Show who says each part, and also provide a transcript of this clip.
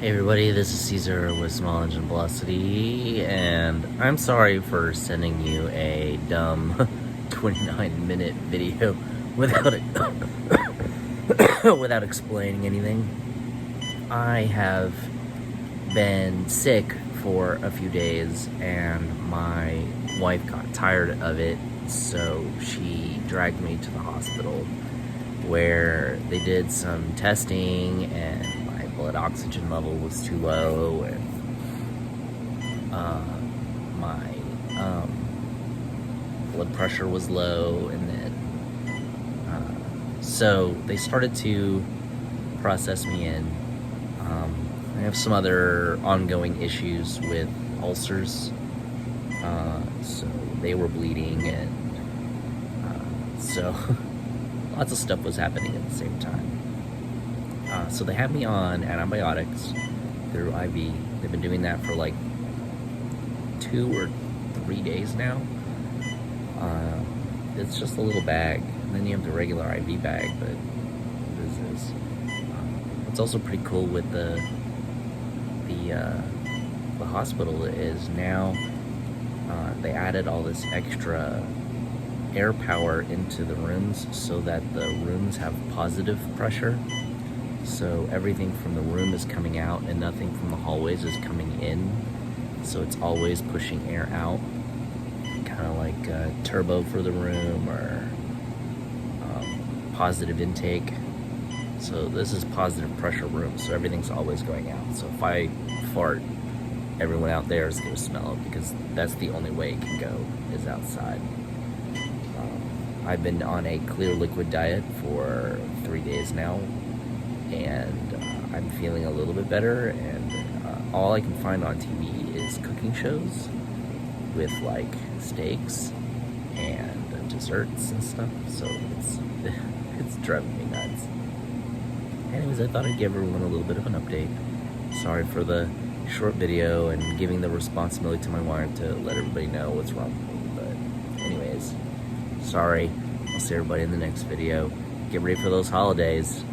Speaker 1: Hey everybody, this is Caesar with Small Engine Velocity, and I'm sorry for sending you a dumb 29-minute video without without explaining anything. I have been sick for a few days, and my wife got tired of it, so she dragged me to the hospital where they did some testing, and my blood oxygen level was too low, and my blood pressure was low, and then so they started to process me in. I have some other ongoing issues with ulcers, so they were bleeding, and so lots of stuff was happening at the same time. So they had me on antibiotics through IV. They've been doing that for like 2 or 3 days now. It's just a little bag, and then you have the regular IV bag, but this is. What's also pretty cool with the hospital is now they added all this extra air power into the rooms so that the rooms have positive pressure. So everything from the room is coming out and nothing from the hallways is coming in. So it's always pushing air out, kind of like a turbo for the room, or positive intake. So this is positive pressure room, so everything's always going out. So if I fart, everyone out there is going to smell it, because that's the only way it can go, is outside. I've been on a clear liquid diet for 3 days now, and I'm feeling a little bit better, and all I can find on TV is cooking shows with like steaks and desserts and stuff, so it's driving me nuts. Anyways, I thought I'd give everyone a little bit of an update. Sorry for the short video and giving the responsibility to my wife to let everybody know what's wrong with me, but anyways, sorry. I'll see everybody in the next video. Get ready for those holidays.